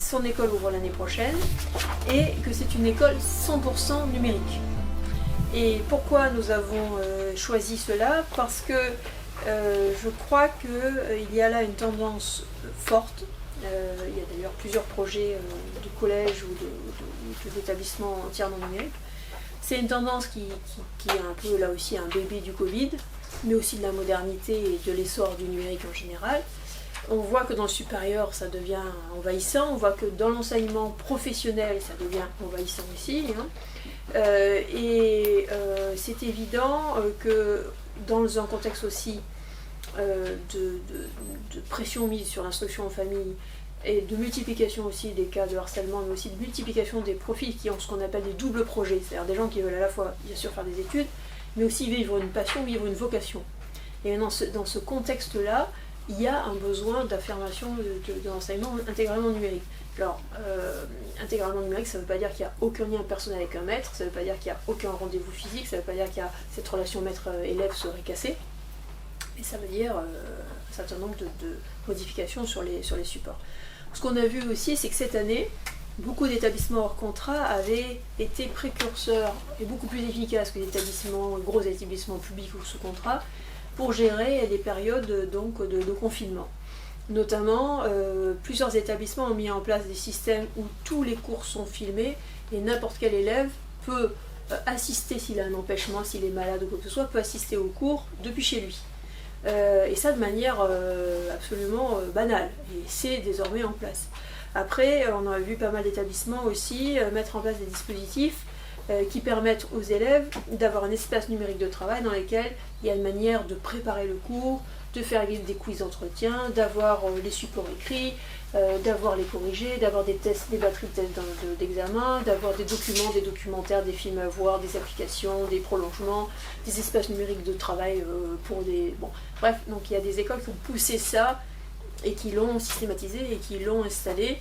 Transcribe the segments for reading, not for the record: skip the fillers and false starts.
son école ouvre l'année prochaine et que c'est une école 100% numérique. Et pourquoi nous avons choisi cela? Parce que je crois qu'il y a là une tendance forte. Il y a d'ailleurs plusieurs projets de collèges ou d'établissements entièrement numériques. C'est une tendance qui est un peu là aussi un bébé du Covid, mais aussi de la modernité et de l'essor du numérique en général. On voit que dans le supérieur, ça devient envahissant. On voit que dans l'enseignement professionnel, ça devient envahissant aussi. C'est évident que dans un contexte aussi de pression mise sur l'instruction en famille et de multiplication aussi des cas de harcèlement, mais aussi de multiplication des profils qui ont ce qu'on appelle des doubles projets, c'est-à-dire des gens qui veulent à la fois bien sûr faire des études, mais aussi vivre une passion, vivre une vocation. Et dans ce contexte-là, il y a un besoin d'affirmation de l'enseignement intégralement numérique. Alors, intégralement numérique, ça ne veut pas dire qu'il n'y a aucun lien personnel avec un maître, ça ne veut pas dire qu'il n'y a aucun rendez-vous physique, ça ne veut pas dire qu'il y a cette relation maître-élève serait cassée, mais ça veut dire un certain nombre de modifications sur les supports. Ce qu'on a vu aussi, c'est que cette année, beaucoup d'établissements hors contrat avaient été précurseurs et beaucoup plus efficaces que les gros établissements publics ou sous contrat pour gérer des périodes donc, de confinement. Notamment, plusieurs établissements ont mis en place des systèmes où tous les cours sont filmés et n'importe quel élève peut assister, s'il a un empêchement, s'il est malade ou quoi que ce soit, peut assister au cours depuis chez lui. Et ça de manière absolument banale. Et c'est désormais en place. Après, on a vu pas mal d'établissements aussi mettre en place des dispositifs qui permettent aux élèves d'avoir un espace numérique de travail dans lequel il y a une manière de préparer le cours, de faire des quiz d'entretien, d'avoir les supports écrits, d'avoir les corrigés, d'avoir des tests, des batteries de tests d'examen, d'avoir des documents, des documentaires, des films à voir, des applications, des prolongements, des espaces numériques de travail pour des... Bon, bref, donc il y a des écoles qui ont poussé ça et qui l'ont systématisé et qui l'ont installé.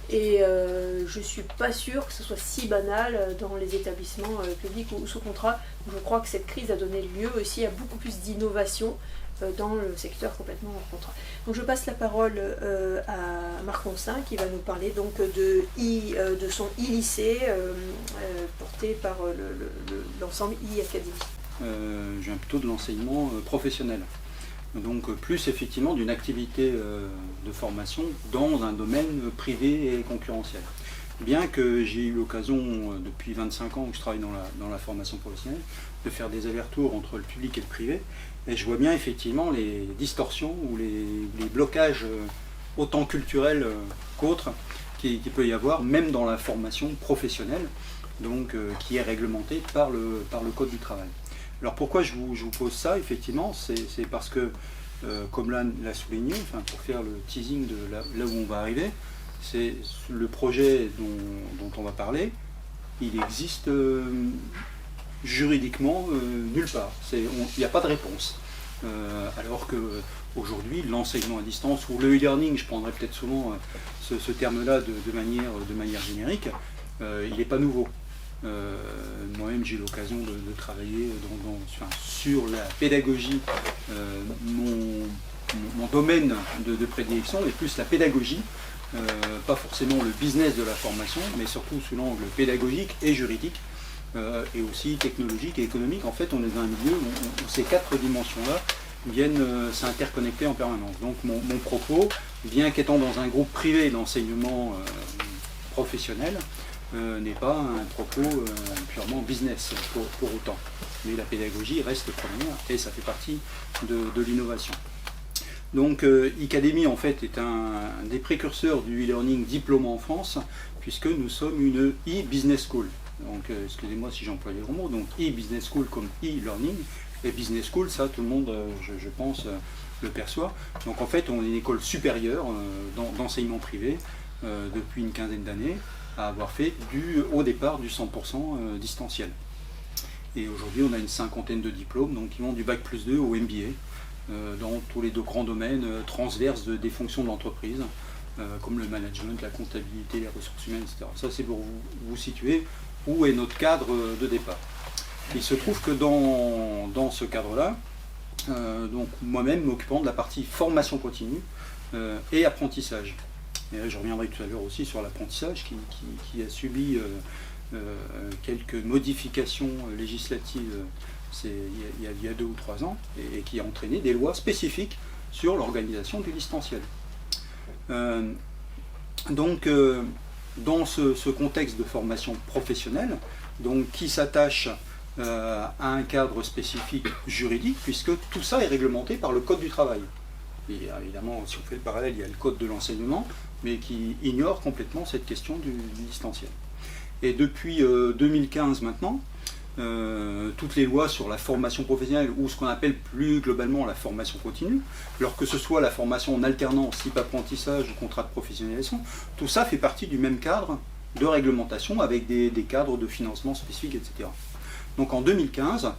Et je ne suis pas sûre que ce soit si banal dans les établissements publics ou sous contrat. Je crois que cette crise a donné lieu aussi à beaucoup plus d'innovation dans le secteur complètement hors contrat. Donc je passe la parole à Marc Ronsin qui va nous parler donc de son e-lycée porté par l'ensemble e-académie. Je viens plutôt de l'enseignement professionnel. Donc plus effectivement d'une activité de formation dans un domaine privé et concurrentiel. Bien que j'ai eu l'occasion, depuis 25 ans que je travaille dans la formation professionnelle, de faire des allers-retours entre le public et le privé, et je vois bien effectivement les distorsions ou les blocages autant culturels qu'autres qu'il peut y avoir, même dans la formation professionnelle, donc, qui est réglementée par le Code du travail. Alors pourquoi je vous pose ça, effectivement, c'est parce que, comme l'a souligné, enfin, pour faire le teasing de là où on va arriver, c'est le projet dont on va parler, il existe juridiquement nulle part. Il n'y a pas de réponse. Alors qu'aujourd'hui, l'enseignement à distance, ou le e-learning, je prendrais peut-être souvent ce terme-là de manière générique, il n'est pas nouveau. Moi-même j'ai eu l'occasion de travailler sur la pédagogie. Mon domaine de prédilection est plus la pédagogie, pas forcément le business de la formation, mais surtout sous l'angle pédagogique et juridique, et aussi technologique et économique. En fait, on est dans un milieu où ces quatre dimensions-là viennent s'interconnecter en permanence. Donc mon propos, bien qu'étant dans un groupe privé d'enseignement professionnel, n'est pas un propos purement business pour autant. Mais la pédagogie reste première et ça fait partie de l'innovation. Donc e-Académie en fait est un des précurseurs du e-learning diplômant en France, puisque nous sommes une e-business school. Donc excusez-moi si j'emploie les gros mots, donc e-business school comme e-learning, et business school, ça tout le monde je pense le perçoit. Donc en fait on est une école supérieure d'enseignement privé depuis une quinzaine d'années, à avoir fait au départ du 100% distanciel. Et aujourd'hui, on a une cinquantaine de diplômes, donc qui vont du Bac plus 2 au MBA, dans tous les deux grands domaines transverses des fonctions de l'entreprise, comme le management, la comptabilité, les ressources humaines, etc. Ça, c'est pour vous situer où est notre cadre de départ. Il se trouve que dans ce cadre-là, donc moi-même m'occupant de la partie formation continue et apprentissage. Et je reviendrai tout à l'heure aussi sur l'apprentissage qui a subi quelques modifications législatives il y a 2 ou 3 ans et qui a entraîné des lois spécifiques sur l'organisation du distanciel. Donc, dans ce contexte de formation professionnelle, donc, qui s'attache à un cadre spécifique juridique, puisque tout ça est réglementé par le Code du travail. Et évidemment, si on fait le parallèle, il y a le Code de l'enseignement, mais qui ignore complètement cette question du distanciel. Et depuis 2015 maintenant, toutes les lois sur la formation professionnelle, ou ce qu'on appelle plus globalement la formation continue, alors que ce soit la formation en alternance, type apprentissage ou contrat de professionnalisation, tout ça fait partie du même cadre de réglementation avec des cadres de financement spécifiques, etc. Donc en 2015,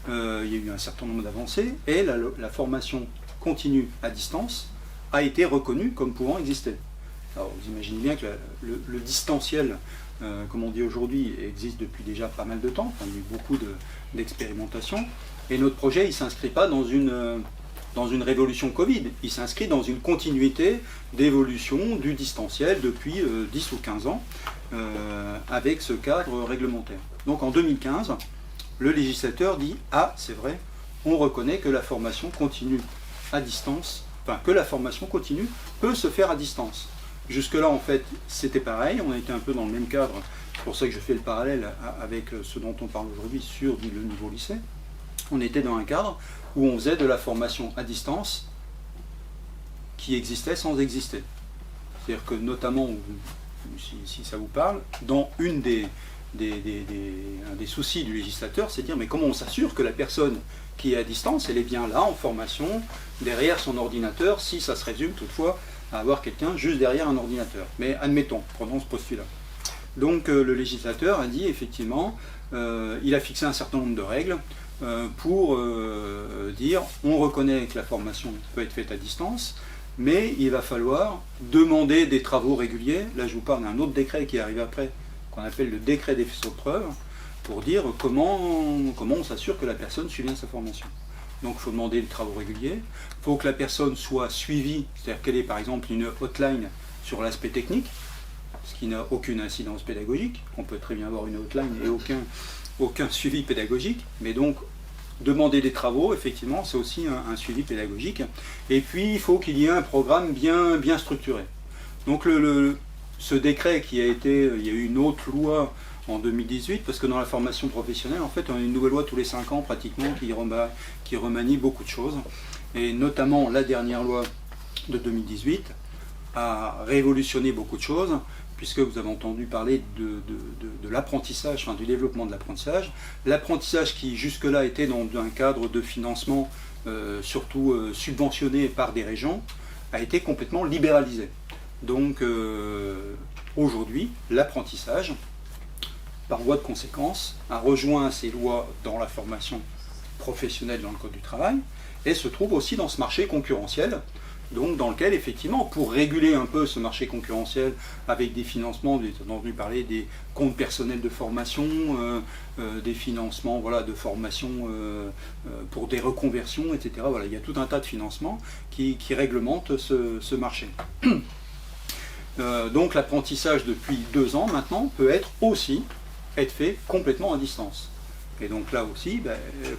il y a eu un certain nombre d'avancées et la formation continue à distance a été reconnue comme pouvant exister. Alors vous imaginez bien que le distanciel, comme on dit aujourd'hui, existe depuis déjà pas mal de temps. Enfin, il y a eu beaucoup d'expérimentations. Et notre projet, il ne s'inscrit pas dans une révolution Covid. Il s'inscrit dans une continuité d'évolution du distanciel depuis 10 ou 15 ans, avec ce cadre réglementaire. Donc en 2015, le législateur dit « Ah, c'est vrai, on reconnaît que la formation continue à distance, enfin que la formation continue peut se faire à distance ». Jusque-là, en fait, c'était pareil, on était un peu dans le même cadre, c'est pour ça que je fais le parallèle avec ce dont on parle aujourd'hui sur le niveau lycée. On était dans un cadre où on faisait de la formation à distance qui existait sans exister. C'est-à-dire que notamment, si ça vous parle, dans un des soucis du législateur, c'est de dire mais comment on s'assure que la personne qui est à distance, elle est bien là, en formation, derrière son ordinateur, si ça se résume toutefois à avoir quelqu'un juste derrière un ordinateur. Mais admettons, prenons ce postulat. Donc le législateur a dit effectivement, il a fixé un certain nombre de règles pour dire on reconnaît que la formation peut être faite à distance, mais il va falloir demander des travaux réguliers. Là je vous parle d'un autre décret qui arrive après, qu'on appelle le décret des faisceaux de preuves, pour dire comment on s'assure que la personne suit bien sa formation. Donc il faut demander des travaux réguliers, il faut que la personne soit suivie, c'est-à-dire qu'elle ait par exemple une hotline sur l'aspect technique, ce qui n'a aucune incidence pédagogique. On peut très bien avoir une hotline et aucun suivi pédagogique, mais donc demander des travaux, effectivement, c'est aussi un suivi pédagogique. Et puis il faut qu'il y ait un programme bien structuré. Donc ce décret qui a été, il y a eu une autre loi en 2018, parce que dans la formation professionnelle, en fait, on a une nouvelle loi tous les 5 ans pratiquement qui remanie beaucoup de choses. Et notamment la dernière loi de 2018 a révolutionné beaucoup de choses, puisque vous avez entendu parler de l'apprentissage, enfin du développement de l'apprentissage. L'apprentissage qui jusque-là était dans un cadre de financement surtout subventionné par des régions, a été complètement libéralisé. Donc aujourd'hui, l'apprentissage, par voie de conséquence, a rejoint ces lois dans la formation professionnelle dans le Code du travail et se trouve aussi dans ce marché concurrentiel, donc dans lequel effectivement, pour réguler un peu ce marché concurrentiel avec des financements, vous avez entendu parler des comptes personnels de formation, des financements de formation pour des reconversions, etc. Voilà, il y a tout un tas de financements qui réglementent ce marché. Donc l'apprentissage depuis 2 ans maintenant peut être fait complètement à distance. Et donc là aussi,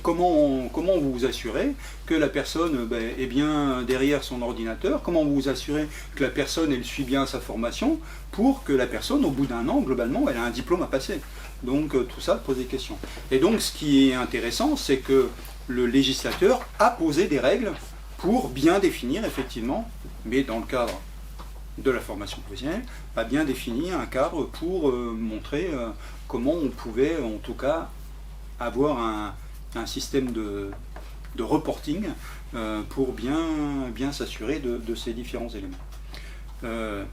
comment vous vous assurez que la personne est bien derrière son ordinateur, comment vous vous assurez que la personne elle suit bien sa formation pour que la personne au bout d'1 an, globalement, elle a un diplôme à passer. Donc tout ça pose des questions. Et donc ce qui est intéressant, c'est que le législateur a posé des règles pour bien définir effectivement, mais dans le cadre de la formation professionnelle, a bien défini un cadre pour montrer comment on pouvait en tout cas avoir un système de reporting pour bien s'assurer de ces différents éléments.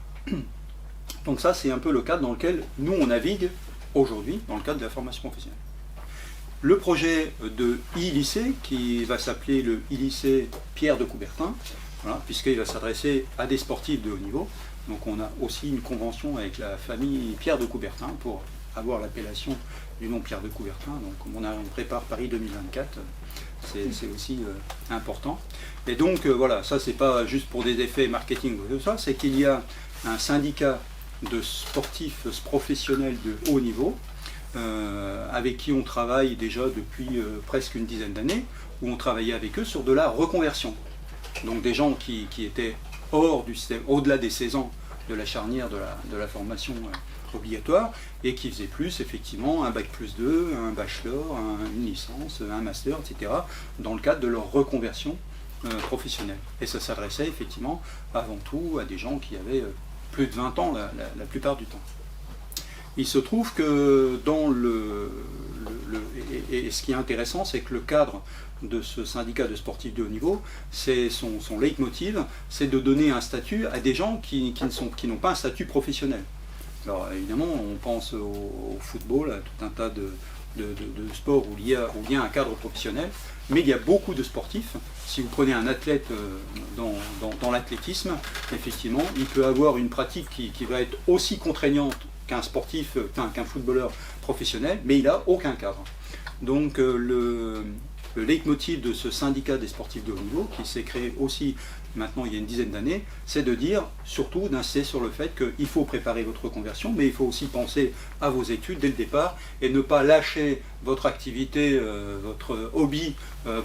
Donc ça c'est un peu le cadre dans lequel nous on navigue aujourd'hui dans le cadre de la formation professionnelle. Le projet de e-lycée qui va s'appeler le e-lycée Pierre de Coubertin, voilà, puisqu'il va s'adresser à des sportifs de haut niveau. Donc on a aussi une convention avec la famille Pierre de Coubertin pour avoir l'appellation du nom Pierre de Coubertin. Donc on prépare Paris 2024, c'est aussi important. Et donc voilà, ça c'est pas juste pour des effets marketing ou tout ça, c'est qu'il y a un syndicat de sportifs professionnels de haut niveau, avec qui on travaille déjà depuis presque une dizaine d'années, où on travaillait avec eux sur de la reconversion. Donc des gens qui étaient hors du système, au-delà des 16 ans de la charnière de la formation obligatoire, et qui faisaient plus effectivement un bac+2, un bachelor, une licence, un master, etc., dans le cadre de leur reconversion professionnelle. Et ça s'adressait effectivement avant tout à des gens qui avaient plus de 20 ans la plupart du temps. Il se trouve que dans et ce qui est intéressant, c'est que le cadre de ce syndicat de sportifs de haut niveau, c'est son leitmotiv, c'est de donner un statut à des gens qui n'ont pas un statut professionnel. Alors évidemment, on pense au football, à tout un tas de sports où il y a un cadre professionnel, mais il y a beaucoup de sportifs. Si vous prenez un athlète dans l'athlétisme, effectivement, il peut avoir une pratique qui va être aussi contraignante qu'un sportif, qu'un footballeur professionnel, mais il n'a aucun cadre. Donc le leitmotiv de ce syndicat des sportifs de haut niveau, qui s'est créé aussi maintenant il y a une dizaine d'années, c'est de dire, surtout d'insister sur le fait qu'il faut préparer votre reconversion, mais il faut aussi penser à vos études dès le départ et ne pas lâcher votre activité, votre hobby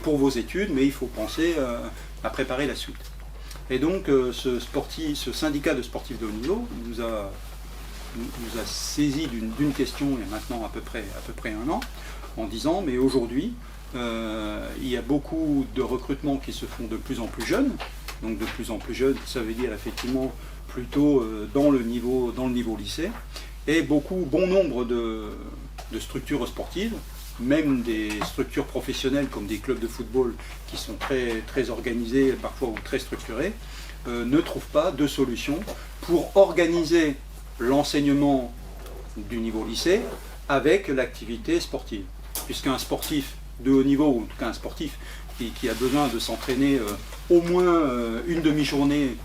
pour vos études, mais il faut penser à préparer la suite. Et donc ce syndicat de sportifs de haut niveau nous a saisi d'une question il y a maintenant à peu près un an, en disant mais aujourd'hui il y a beaucoup de recrutements qui se font de plus en plus jeunes. Donc de plus en plus jeunes, ça veut dire effectivement plutôt dans le niveau lycée, et bon nombre de structures sportives, même des structures professionnelles comme des clubs de football qui sont très, très organisés, parfois ou très structurés, ne trouvent pas de solution pour organiser l'enseignement du niveau lycée avec l'activité sportive. Puisqu'un sportif de haut niveau, ou en tout cas un sportif qui a besoin de s'entraîner au moins une demi-journée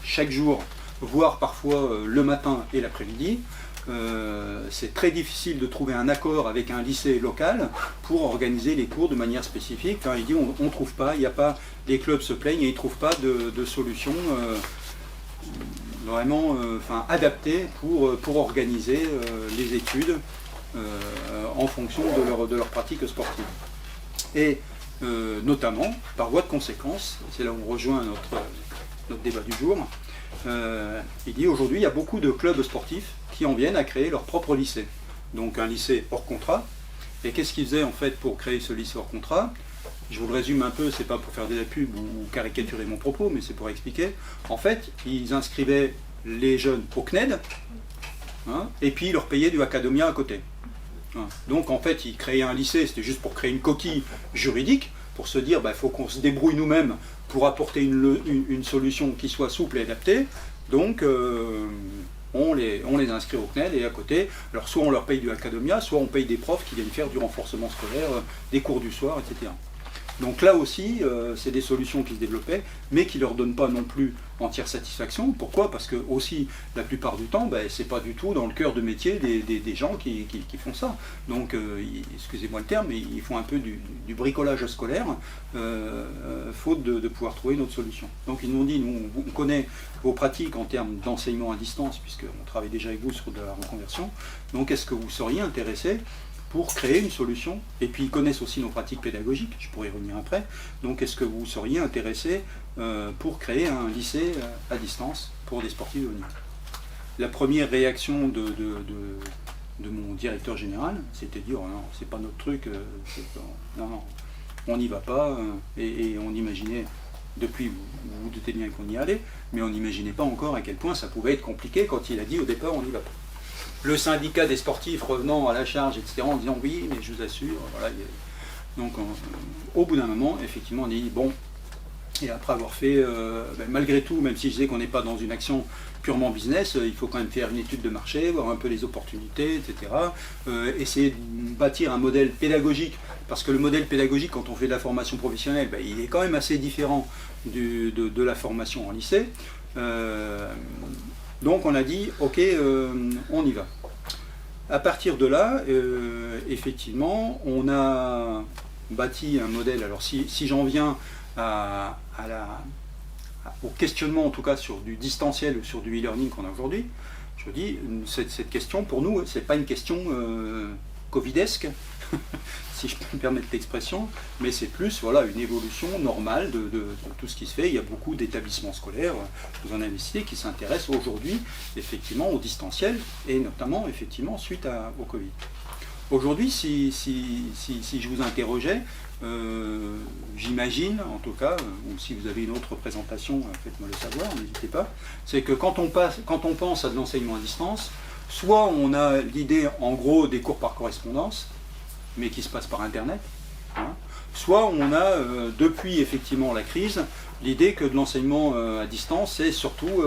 chaque jour, voire parfois le matin et l'après-midi, c'est très difficile de trouver un accord avec un lycée local pour organiser les cours de manière spécifique. Enfin, il dit on ne trouve pas, il n'y a pas, les clubs se plaignent et ils ne trouvent pas de solution vraiment adaptée pour organiser les études en fonction de leur pratique sportive. Et notamment, par voie de conséquence, c'est là où on rejoint notre débat du jour, il dit aujourd'hui il y a beaucoup de clubs sportifs qui en viennent à créer leur propre lycée. Donc un lycée hors contrat. Et qu'est-ce qu'ils faisaient en fait pour créer ce lycée hors contrat? Je vous le résume un peu, c'est pas pour faire de la pub ou caricaturer mon propos, mais c'est pour expliquer. En fait, ils inscrivaient les jeunes au CNED, et puis ils leur payaient du Academia à côté. Donc en fait, ils créaient un lycée, c'était juste pour créer une coquille juridique, pour se dire, il faut qu'on se débrouille nous-mêmes pour apporter une solution qui soit souple et adaptée. Donc on les inscrit au CNED et à côté, alors soit on leur paye du Academia, soit on paye des profs qui viennent faire du renforcement scolaire, des cours du soir, etc. Donc là aussi, c'est des solutions qui se développaient, mais qui ne leur donnent pas non plus entière satisfaction. Pourquoi? Parce que aussi, la plupart du temps, c'est pas du tout dans le cœur de métier des gens qui font ça. Donc, excusez-moi le terme, mais ils font un peu du bricolage scolaire, faute de pouvoir trouver une autre solution. Donc ils nous ont dit, nous, on connaît vos pratiques en termes d'enseignement à distance, puisqu'on travaille déjà avec vous sur de la reconversion. Donc est-ce que vous seriez intéressé pour créer une solution? Et puis ils connaissent aussi nos pratiques pédagogiques, je pourrais y revenir après. Donc est-ce que vous seriez intéressé pour créer un lycée à distance pour des sportifs de haut niveau? La première réaction de mon directeur général, c'était de dire oh non, c'est pas notre truc, non, on n'y va pas, et on imaginait, depuis vous vous doutez bien qu'on y allait, mais on n'imaginait pas encore à quel point ça pouvait être compliqué quand il a dit au départ on n'y va pas. Le syndicat des sportifs revenant à la charge, etc., en disant oui, mais je vous assure, voilà. Donc au bout d'un moment, effectivement, on dit bon, et après avoir fait, malgré tout, même si je disais qu'on n'est pas dans une action purement business, il faut quand même faire une étude de marché, voir un peu les opportunités, etc. Essayer de bâtir un modèle pédagogique, parce que le modèle pédagogique, quand on fait de la formation professionnelle, il est quand même assez différent de la formation en lycée. Donc on a dit, ok, on y va. À partir de là, effectivement, on a bâti un modèle. Alors si j'en viens à au questionnement en tout cas sur du distanciel ou sur du e-learning qu'on a aujourd'hui, je dis, cette question pour nous, c'est pas une question covidesque, si je peux me permettre l'expression, mais c'est plus voilà, une évolution normale de tout ce qui se fait. Il y a beaucoup d'établissements scolaires, vous en avez cité, qui s'intéressent aujourd'hui effectivement au distanciel et notamment effectivement suite au Covid. Aujourd'hui, si je vous interrogeais, j'imagine en tout cas, ou si vous avez une autre présentation, faites-moi le savoir, n'hésitez pas, c'est que quand on pense à de l'enseignement à distance, soit on a l'idée en gros des cours par correspondance, mais qui se passent par Internet, hein, soit on a, depuis effectivement la crise, l'idée que de l'enseignement à distance, c'est surtout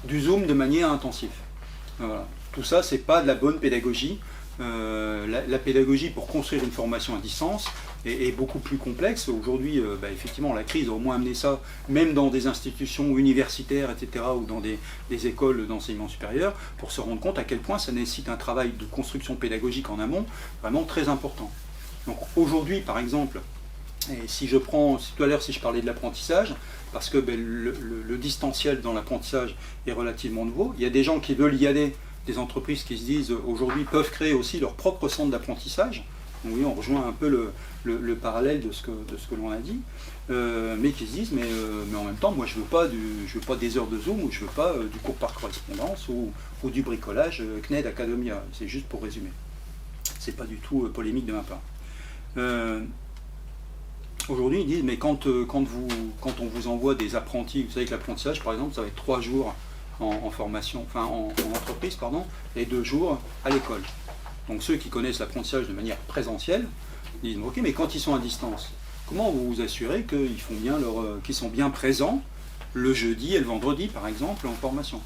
du Zoom de manière intensive. Voilà. Tout ça, c'est pas de la bonne pédagogie. La pédagogie pour construire une formation à distance est beaucoup plus complexe. Aujourd'hui, effectivement, la crise a au moins amené ça, même dans des institutions universitaires, etc., ou dans des écoles d'enseignement supérieur, pour se rendre compte à quel point ça nécessite un travail de construction pédagogique en amont vraiment très important. Donc aujourd'hui, par exemple, et si je prends, tout à l'heure si je parlais de l'apprentissage, parce que le distanciel dans l'apprentissage est relativement nouveau, il y a des gens qui veulent y aller, des entreprises qui se disent aujourd'hui peuvent créer aussi leur propre centre d'apprentissage. Donc oui, on rejoint un peu le parallèle de ce que l'on a dit, mais qui se disent mais en même temps moi je veux pas des heures de Zoom ou je veux pas du cours par correspondance ou du bricolage CNED Academia. C'est juste pour résumer. C'est pas du tout polémique de ma part. Aujourd'hui ils disent mais quand on vous envoie des apprentis, vous savez que l'apprentissage par exemple ça va être 3 jours en formation, enfin en entreprise, pardon, et 2 jours à l'école. Donc ceux qui connaissent l'apprentissage de manière présentielle disent ok, mais quand ils sont à distance, comment vous vous assurez qu'ils font bien qu'ils sont bien présents le jeudi et le vendredi par exemple en formation?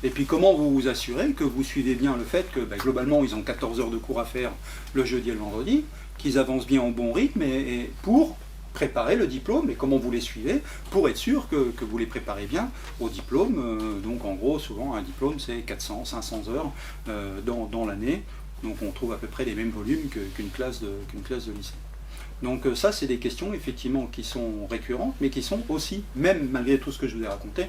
Et puis comment vous vous assurez que vous suivez bien le fait que globalement ils ont 14 heures de cours à faire le jeudi et le vendredi, qu'ils avancent bien en bon rythme et pour préparer le diplôme, et comment vous les suivez pour être sûr que vous les préparez bien au diplôme. Donc en gros souvent un diplôme c'est 400-500 heures dans l'année, donc on trouve à peu près les mêmes volumes qu'une classe de lycée. Donc ça c'est des questions effectivement qui sont récurrentes, mais qui sont aussi, même malgré tout ce que je vous ai raconté,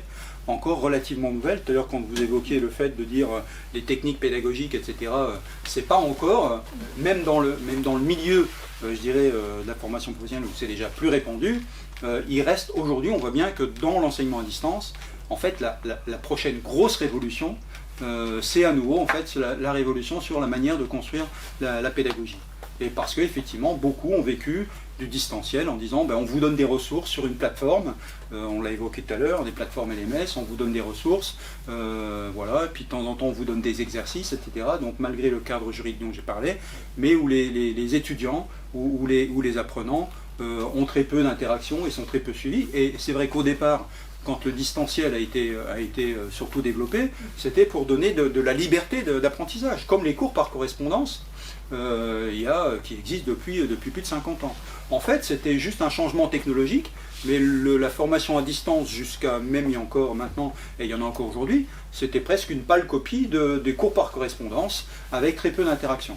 encore relativement nouvelles. Tout à l'heure quand vous évoquiez le fait de dire les techniques pédagogiques, etc., c'est pas encore, même dans le milieu, je dirais, de la formation professionnelle où c'est déjà plus répandu, il reste aujourd'hui, on voit bien que dans l'enseignement à distance, en fait la prochaine grosse révolution, c'est à nouveau en fait la révolution sur la manière de construire la pédagogie. Et parce qu'effectivement, beaucoup ont vécu du distanciel en disant on vous donne des ressources sur une plateforme, on l'a évoqué tout à l'heure, des plateformes LMS, on vous donne des ressources, voilà, et puis de temps en temps on vous donne des exercices, etc. Donc malgré le cadre juridique dont j'ai parlé, mais où les étudiants ou les apprenants ont très peu d'interaction et sont très peu suivis. Et c'est vrai qu'au départ, quand le distanciel a été surtout développé, c'était pour donner de la liberté d'apprentissage, comme les cours par correspondance qui existent depuis plus de 50 ans. En fait, c'était juste un changement technologique, mais la formation à distance, jusqu'à même il y a encore maintenant, et il y en a encore aujourd'hui, c'était presque une pâle copie des cours par correspondance, avec très peu d'interaction.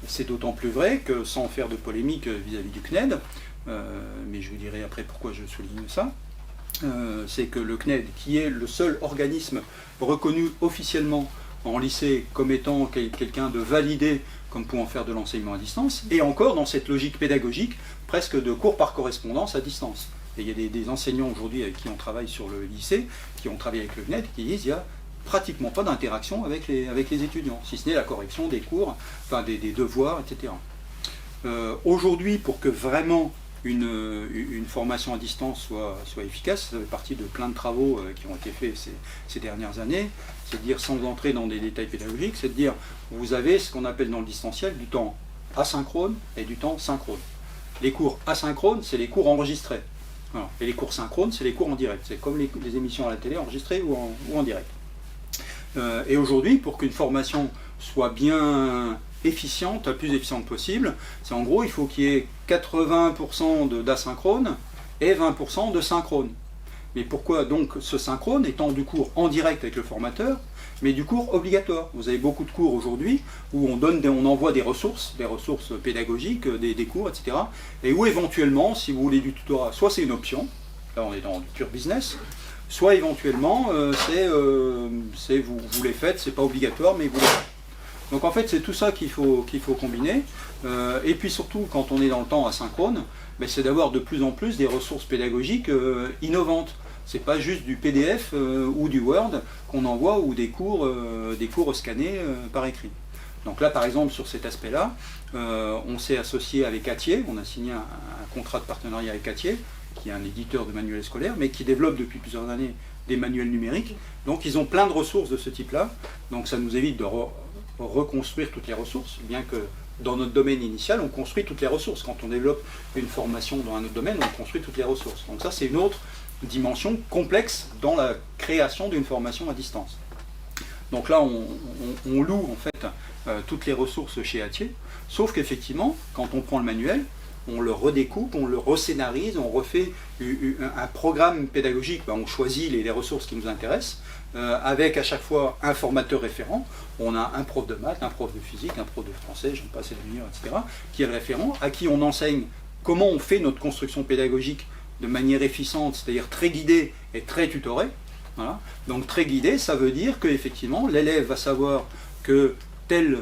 C'est d'autant plus vrai que, sans faire de polémique vis-à-vis du CNED, mais je vous dirai après pourquoi je souligne ça, c'est que le CNED, qui est le seul organisme reconnu officiellement en lycée comme étant quelqu'un de validé comme pouvant faire de l'enseignement à distance, et encore dans cette logique pédagogique presque de cours par correspondance à distance. Et il y a des enseignants aujourd'hui avec qui on travaille sur le lycée, qui ont travaillé avec le CNED, qui disent qu'il n'y a pratiquement pas d'interaction avec les étudiants, si ce n'est la correction des cours, enfin des devoirs, etc. Aujourd'hui, pour que vraiment une formation à distance soit efficace, ça fait partie de plein de travaux qui ont été faits ces dernières années, c'est de dire, sans entrer dans des détails pédagogiques, c'est de dire, vous avez ce qu'on appelle dans le distanciel du temps asynchrone et du temps synchrone. Les cours asynchrones, c'est les cours enregistrés. Voilà. Et les cours synchrones, c'est les cours en direct. C'est comme les émissions à la télé enregistrées ou en direct. Et aujourd'hui, pour qu'une formation soit bien efficiente, la plus efficiente possible, c'est en gros, il faut qu'il y ait 80% d'asynchrone et 20% de synchrone. Mais pourquoi donc ce synchrone étant du cours en direct avec le formateur, mais du cours obligatoire? Vous avez beaucoup de cours aujourd'hui où on envoie des ressources pédagogiques, des cours, etc. Et où éventuellement, si vous voulez du tutorat, soit c'est une option, là on est dans du pur business, soit éventuellement c'est vous les faites, c'est pas obligatoire mais vous les faites. Donc en fait c'est tout ça qu'il faut combiner, et puis surtout quand on est dans le temps asynchrone, c'est d'avoir de plus en plus des ressources pédagogiques innovantes. C'est pas juste du PDF ou du Word qu'on envoie ou des cours scannés par écrit. Donc là par exemple sur cet aspect-là, on s'est associé avec Hatier, on a signé un contrat de partenariat avec Hatier, qui est un éditeur de manuels scolaires, mais qui développe depuis plusieurs années des manuels numériques. Donc ils ont plein de ressources de ce type-là, donc ça nous évite de reconstruire toutes les ressources, bien que dans notre domaine initial, on construit toutes les ressources. Quand on développe une formation dans un autre domaine, on construit toutes les ressources. Donc ça, c'est une autre dimension complexe dans la création d'une formation à distance. Donc là, on loue en fait toutes les ressources chez Hatier, sauf qu'effectivement, quand on prend le manuel, on le redécoupe, on le rescénarise, on refait un programme pédagogique, on choisit les ressources qui nous intéressent, avec à chaque fois un formateur référent. On a un prof de maths, un prof de physique, un prof de français, j'en passe et des meilleurs, etc., qui est le référent, à qui on enseigne comment on fait notre construction pédagogique de manière efficiente, c'est-à-dire très guidée et très tutorée. Voilà. Donc très guidée, ça veut dire qu'effectivement, l'élève va savoir que telle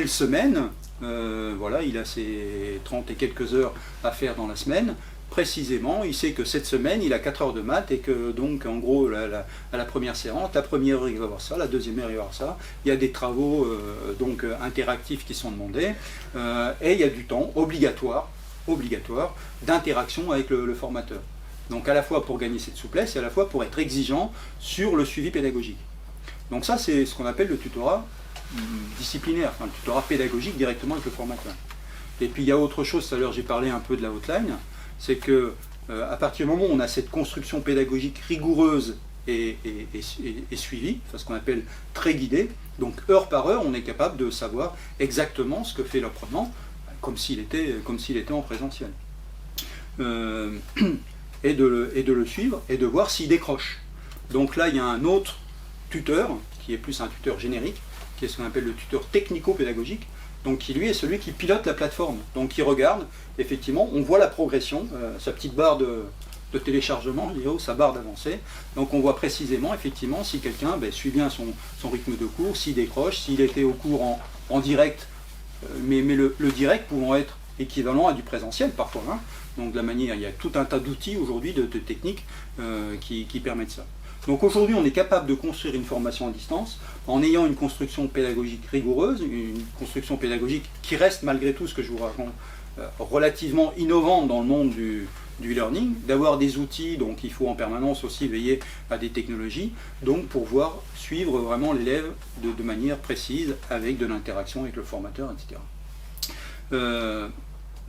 semaine, voilà, il a ses 30 et quelques heures à faire dans la semaine. Précisément, il sait que cette semaine, il a 4 heures de maths et que donc, en gros, à la première séance, la première heure, il va voir ça, la deuxième heure, il va voir ça. Il y a des travaux interactifs qui sont demandés et il y a du temps obligatoire d'interaction avec le formateur. Donc à la fois pour gagner cette souplesse et à la fois pour être exigeant sur le suivi pédagogique. Donc ça, c'est ce qu'on appelle le tutorat disciplinaire, enfin le tutorat pédagogique directement avec le formateur. Et puis il y a autre chose, tout à l'heure j'ai parlé un peu de la hotline, c'est que à partir du moment où on a cette construction pédagogique rigoureuse et suivie, enfin, ce qu'on appelle très guidée, donc heure par heure, on est capable de savoir exactement ce que fait l'apprenant, comme s'il était en présentiel. Et de le suivre et de voir s'il décroche. Donc là, il y a un autre tuteur, qui est plus un tuteur générique, qui est ce qu'on appelle le tuteur technico-pédagogique, donc qui lui est celui qui pilote la plateforme. Donc qui regarde, effectivement, on voit la progression, sa petite barre de téléchargement, sa barre d'avancée. Donc on voit précisément, effectivement, si quelqu'un suit bien son rythme de cours, s'il décroche, s'il était au cours en direct, mais le direct pouvant être équivalent à du présentiel parfois. Hein. Donc de la manière, il y a tout un tas d'outils aujourd'hui, de techniques qui permettent ça. Donc aujourd'hui, on est capable de construire une formation à distance en ayant une construction pédagogique rigoureuse, une construction pédagogique qui reste malgré tout, ce que je vous raconte, relativement innovante dans le monde du learning, d'avoir des outils, donc il faut en permanence aussi veiller à des technologies, donc pour pouvoir suivre vraiment l'élève de manière précise avec de l'interaction avec le formateur, etc.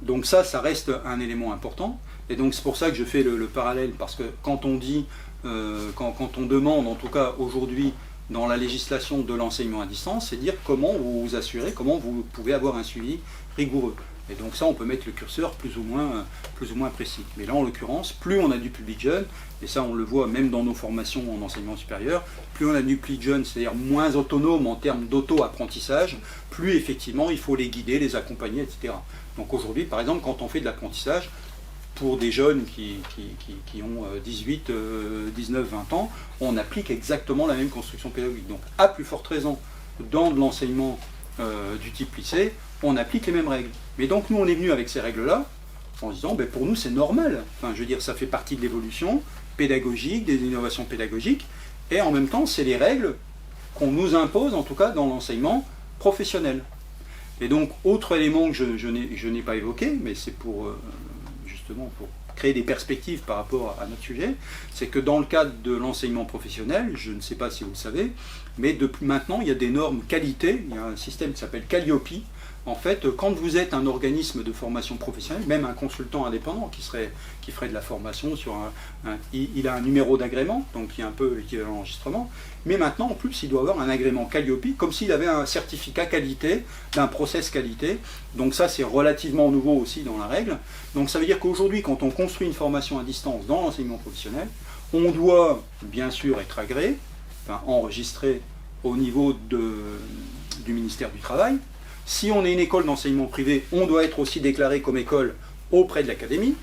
Donc ça reste un élément important, et donc c'est pour ça que je fais le parallèle, parce que quand on dit, quand on demande, en tout cas aujourd'hui, dans la législation de l'enseignement à distance, c'est dire comment vous vous assurez, comment vous pouvez avoir un suivi rigoureux. Et donc ça, on peut mettre le curseur plus ou moins précis. Mais là, en l'occurrence, plus on a du public jeune, et ça on le voit même dans nos formations en enseignement supérieur, plus on a du public jeune, c'est-à-dire moins autonome en termes d'auto-apprentissage, plus effectivement il faut les guider, les accompagner, etc. Donc aujourd'hui, par exemple, quand on fait de l'apprentissage, pour des jeunes qui ont 18, 19, 20 ans, on applique exactement la même construction pédagogique. Donc à plus forte raison, dans de l'enseignement du type lycée, on applique les mêmes règles. Mais donc nous, on est venu avec ces règles-là, en se disant, pour nous, c'est normal. Enfin, je veux dire, ça fait partie de l'évolution pédagogique, des innovations pédagogiques, et en même temps, c'est les règles qu'on nous impose, en tout cas dans l'enseignement professionnel. Et donc, autre élément que je n'ai pas évoqué, mais c'est pour créer des perspectives par rapport à notre sujet, c'est que dans le cadre de l'enseignement professionnel, je ne sais pas si vous le savez, mais depuis maintenant, il y a des normes qualité, il y a un système qui s'appelle Calliope. En fait, quand vous êtes un organisme de formation professionnelle, même un consultant indépendant qui ferait de la formation sur il a un numéro d'agrément, donc qui est un peu l'équivalent d'enregistrement, mais maintenant, en plus, il doit avoir un agrément Calliope, comme s'il avait un certificat qualité, d'un process qualité. Donc ça, c'est relativement nouveau aussi dans la règle. Donc ça veut dire qu'aujourd'hui, quand on construit une formation à distance dans l'enseignement professionnel, on doit bien sûr être agréé, enfin enregistré au niveau du ministère du Travail. Si on est une école d'enseignement privé, on doit être aussi déclaré comme école auprès de l'académie.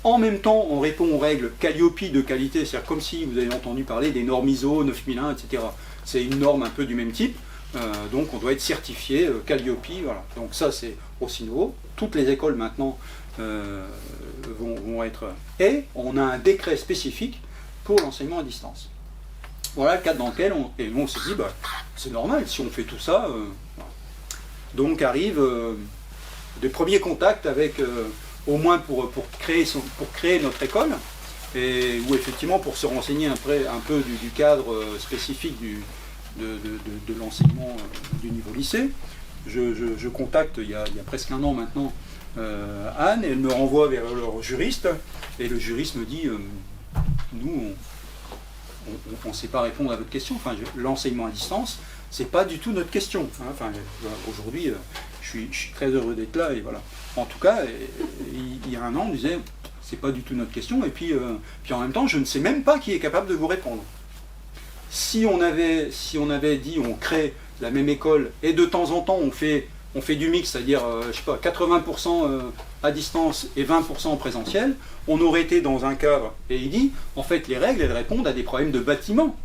En même temps, on répond aux règles Calliope de qualité, c'est-à-dire comme si vous avez entendu parler des normes ISO 9001, etc. C'est une norme un peu du même type, donc on doit être certifié Calliope, voilà. Donc ça c'est aussi nouveau. Toutes les écoles maintenant vont être... Et on a un décret spécifique pour l'enseignement à distance. Voilà le cadre dans lequel on s'est dit, bah, c'est normal, si on fait tout ça... voilà. Donc arrivent des premiers contacts avec... au moins pour créer notre école, et où effectivement pour se renseigner un peu du cadre spécifique de l'enseignement du niveau lycée. Je contacte il y a presque un an maintenant Anne, et elle me renvoie vers leur juriste, et le juriste me dit nous on ne sait pas répondre à votre question, enfin, l'enseignement à distance c'est pas du tout notre question, hein. Enfin, aujourd'hui je suis très heureux d'être là, et voilà. En tout cas, il y a un an, on disait, c'est pas du tout notre question, et puis en même temps, je ne sais même pas qui est capable de vous répondre. Si on avait dit, on crée la même école, et de temps en temps, on fait du mix, c'est-à-dire, je sais pas, 80% à distance et 20% en présentiel, on aurait été dans un cadre, et il dit, en fait, les règles, elles répondent à des problèmes de bâtiment,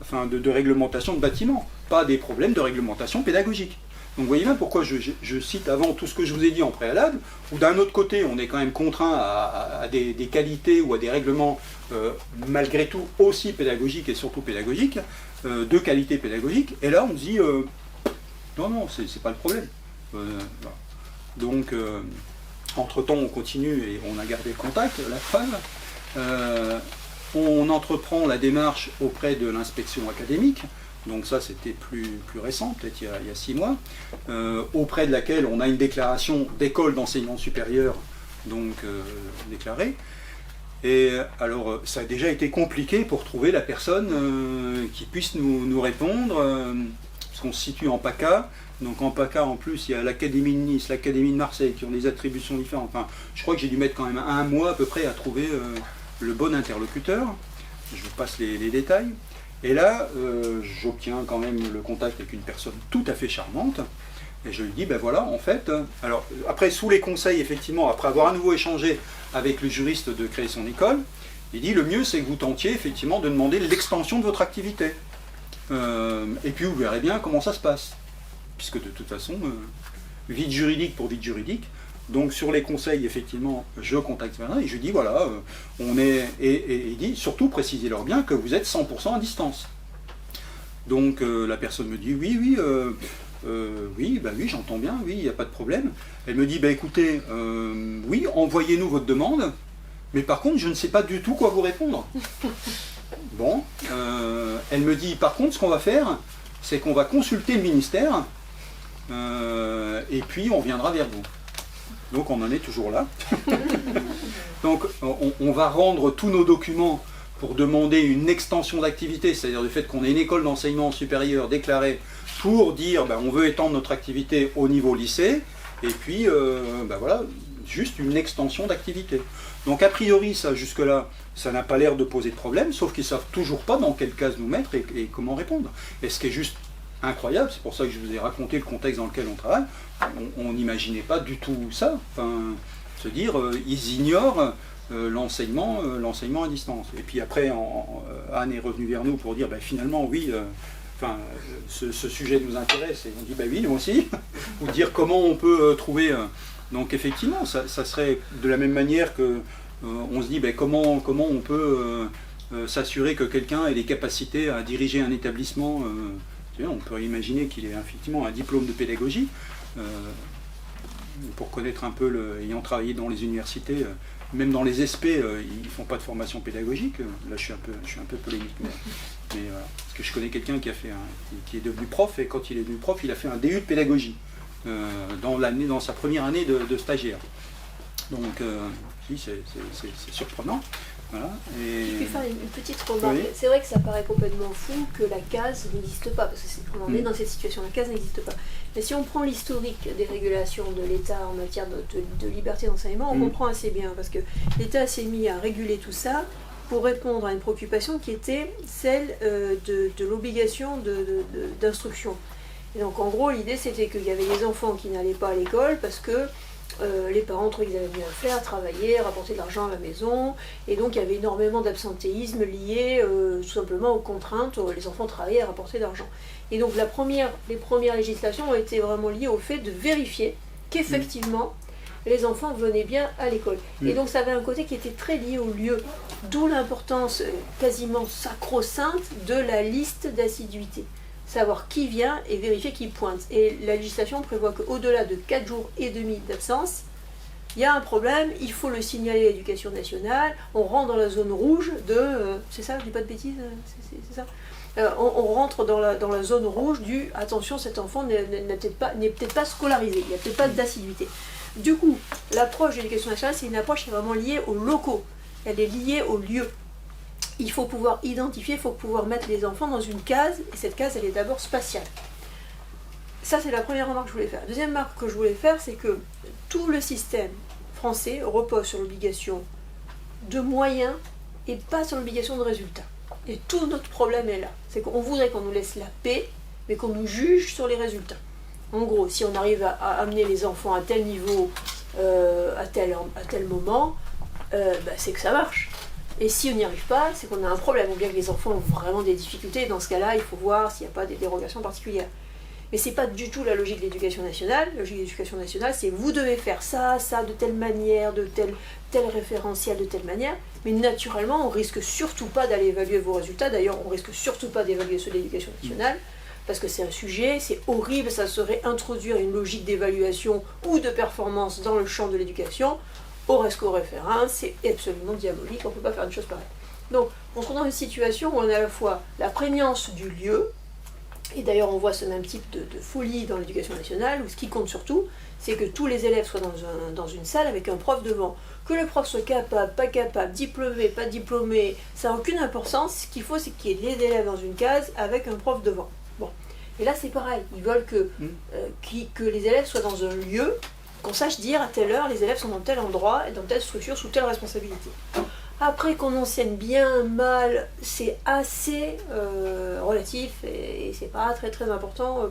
enfin, de réglementation de bâtiment, pas des problèmes de réglementation pédagogique. Donc vous voyez bien pourquoi je cite avant tout ce que je vous ai dit en préalable, où d'un autre côté on est quand même contraint à des qualités ou à des règlements malgré tout aussi pédagogiques et surtout pédagogiques, de qualité pédagogique, et là on se dit non, c'est pas le problème. Voilà. Donc entre-temps on continue et on a gardé le contact, la preuve. On entreprend la démarche auprès de l'inspection académique. Donc ça c'était plus récent, peut-être il y a 6 mois, auprès de laquelle on a une déclaration d'école d'enseignement supérieur, donc déclarée. Et alors ça a déjà été compliqué pour trouver la personne qui puisse nous répondre, parce qu'on se situe en PACA. Donc en PACA en plus il y a l'Académie de Nice, l'Académie de Marseille qui ont des attributions différentes. Enfin, je crois que j'ai dû mettre quand même 1 mois à peu près à trouver le bon interlocuteur. Je vous passe les détails. Et là, j'obtiens quand même le contact avec une personne tout à fait charmante, et je lui dis, ben voilà, en fait, alors après, sous les conseils, effectivement, après avoir à nouveau échangé avec le juriste de créer son école, il dit, le mieux, c'est que vous tentiez, effectivement, de demander l'extension de votre activité. Et puis, vous verrez bien comment ça se passe. Puisque, de toute façon, vide juridique pour vide juridique. Donc, sur les conseils, effectivement, je contacte Bernard et je dis, voilà, on est... Et il dit, surtout, précisez-leur bien que vous êtes 100% à distance. Donc, la personne me dit, oui, j'entends bien, oui, il n'y a pas de problème. Elle me dit, écoutez, oui, envoyez-nous votre demande, mais par contre, je ne sais pas du tout quoi vous répondre. Bon, elle me dit, par contre, ce qu'on va faire, c'est qu'on va consulter le ministère, et puis on viendra vers vous. Donc on en est toujours là. Donc on va rendre tous nos documents pour demander une extension d'activité, c'est-à-dire le fait qu'on ait une école d'enseignement supérieur déclarée pour dire on veut étendre notre activité au niveau lycée, et puis voilà, juste une extension d'activité. Donc a priori, ça jusque-là, ça n'a pas l'air de poser de problème, sauf qu'ils ne savent toujours pas dans quelle case nous mettre et comment répondre. Et ce qui est juste incroyable, c'est pour ça que je vous ai raconté le contexte dans lequel on travaille, on n'imaginait pas du tout ça, enfin, se dire, ils ignorent l'enseignement à distance. Et puis après, Anne est revenue vers nous pour dire, finalement, oui, ce sujet nous intéresse, et on dit, oui, nous aussi, ou dire comment on peut trouver... donc effectivement, ça serait de la même manière que on se dit, comment on peut s'assurer que quelqu'un ait les capacités à diriger un établissement. On peut imaginer qu'il ait effectivement un diplôme de pédagogie. Pour connaître un peu, ayant travaillé dans les universités, même dans les SP, ils ne font pas de formation pédagogique. Là, je suis un peu polémique, mais voilà. Parce que je connais quelqu'un qui est devenu prof, et quand il est devenu prof, il a fait un DU de pédagogie dans sa première année de stagiaire. Donc, c'est surprenant. Voilà. Je peux faire une petite remarque. Oui. C'est vrai que ça paraît complètement fou que la case n'existe pas, parce qu'on est dans cette situation, la case n'existe pas. Mais si on prend l'historique des régulations de l'État en matière de liberté d'enseignement, on comprend assez bien, parce que l'État s'est mis à réguler tout ça pour répondre à une préoccupation qui était celle de l'obligation d'instruction. Et donc en gros, l'idée c'était qu'il y avait des enfants qui n'allaient pas à l'école parce que les parents trouvaient qu'ils avaient bien faire, travailler, rapporter de l'argent à la maison, et donc il y avait énormément d'absentéisme lié tout simplement aux contraintes, les enfants travaillaient et rapportaient de l'argent. Et donc les premières législations ont été vraiment liées au fait de vérifier qu'effectivement les enfants venaient bien à l'école. Et donc ça avait un côté qui était très lié au lieu, d'où l'importance quasiment sacro-sainte de la liste d'assiduité. Savoir qui vient et vérifier qui pointe. Et la législation prévoit qu'au-delà de 4 jours et demi d'absence, il y a un problème, il faut le signaler à l'Éducation nationale, on rentre dans la zone rouge c'est ça, je dis pas de bêtises, c'est ça on rentre dans la zone rouge du « attention, cet enfant n'est peut-être pas scolarisé, il n'y a peut-être pas d'assiduité ». Du coup, l'approche de l'Éducation nationale, c'est une approche qui est vraiment liée aux locaux, elle est liée au lieu. Il faut pouvoir identifier, il faut pouvoir mettre les enfants dans une case, et cette case, elle est d'abord spatiale. Ça, c'est la première remarque que je voulais faire. La deuxième remarque que je voulais faire, c'est que tout le système français repose sur l'obligation de moyens et pas sur l'obligation de résultats. Et tout notre problème est là. C'est qu'on voudrait qu'on nous laisse la paix, mais qu'on nous juge sur les résultats. En gros, si on arrive à amener les enfants à tel niveau, à tel moment, c'est que ça marche. Et si on n'y arrive pas, c'est qu'on a un problème, ou bien que les enfants ont vraiment des difficultés, et dans ce cas-là, il faut voir s'il n'y a pas des dérogations particulières. Mais c'est pas du tout la logique de l'éducation nationale. La logique de l'éducation nationale, c'est vous devez faire ça, de telle manière, de tel référentiel, de telle manière. Mais naturellement, on risque surtout pas d'aller évaluer vos résultats. D'ailleurs, on risque surtout pas d'évaluer ceux de l'éducation nationale, parce que c'est un sujet, c'est horrible, ça serait introduire une logique d'évaluation ou de performance dans le champ de l'éducation. Au resco référent, c'est absolument diabolique, on ne peut pas faire une chose pareille. Donc, on se retrouve dans une situation où on a à la fois la prégnance du lieu, et d'ailleurs on voit ce même type de folie dans l'éducation nationale, où ce qui compte surtout, c'est que tous les élèves soient dans une salle avec un prof devant. Que le prof soit capable, pas capable, diplômé, pas diplômé, ça n'a aucune importance. Ce qu'il faut, c'est qu'il y ait les élèves dans une case avec un prof devant. Bon. Et là, c'est pareil. Ils veulent que les élèves soient dans un lieu, qu'on sache dire à telle heure, les élèves sont dans tel endroit, et dans telle structure, sous telle responsabilité. Après qu'on enseigne bien, mal, c'est assez relatif et c'est pas très très important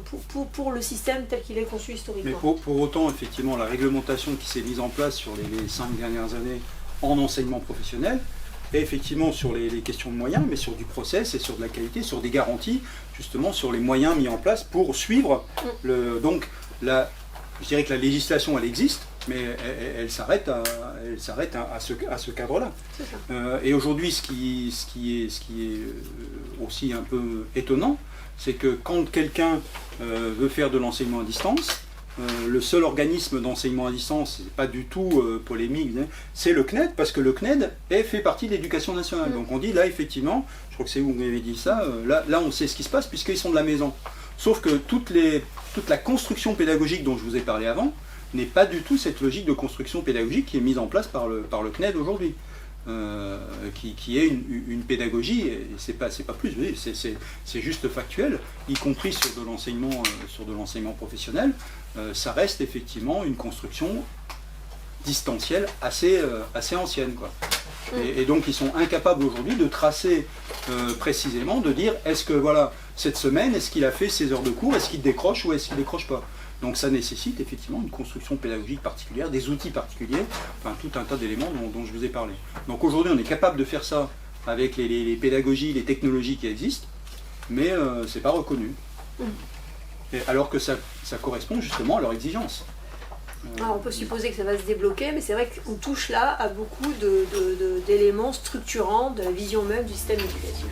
pour le système tel qu'il est conçu historiquement. Mais pour autant, effectivement, la réglementation qui s'est mise en place sur les 5 dernières années en enseignement professionnel, et effectivement sur les questions de moyens, mais sur du process et sur de la qualité, sur des garanties, justement sur les moyens mis en place pour suivre donc je dirais que la législation, elle existe, mais elle s'arrête à ce cadre-là. Et aujourd'hui, ce qui est aussi un peu étonnant, c'est que quand quelqu'un veut faire de l'enseignement à distance, le seul organisme d'enseignement à distance, c'est pas du tout polémique, c'est le CNED, parce que le CNED fait partie de l'éducation nationale. Donc on dit là, effectivement, je crois que c'est vous qui m'avez dit ça, là on sait ce qui se passe puisqu'ils sont de la maison. Sauf que toute la construction pédagogique dont je vous ai parlé avant n'est pas du tout cette logique de construction pédagogique qui est mise en place par le CNED aujourd'hui, qui est une pédagogie, et c'est pas plus, c'est juste factuel, y compris sur de l'enseignement professionnel, ça reste effectivement une construction distancielle assez ancienne, quoi. Et donc ils sont incapables aujourd'hui de tracer précisément, de dire est-ce que voilà, cette semaine, est-ce qu'il a fait ses heures de cours, est-ce qu'il décroche ou est-ce qu'il décroche pas. Donc ça nécessite effectivement une construction pédagogique particulière, des outils particuliers, enfin tout un tas d'éléments dont je vous ai parlé. Donc aujourd'hui on est capable de faire ça avec les pédagogies, les technologies qui existent, mais c'est pas reconnu. Alors que ça correspond justement à leurs exigences. On peut supposer que ça va se débloquer, mais c'est vrai qu'on touche là à beaucoup d'éléments structurants de la vision même du système éducatif.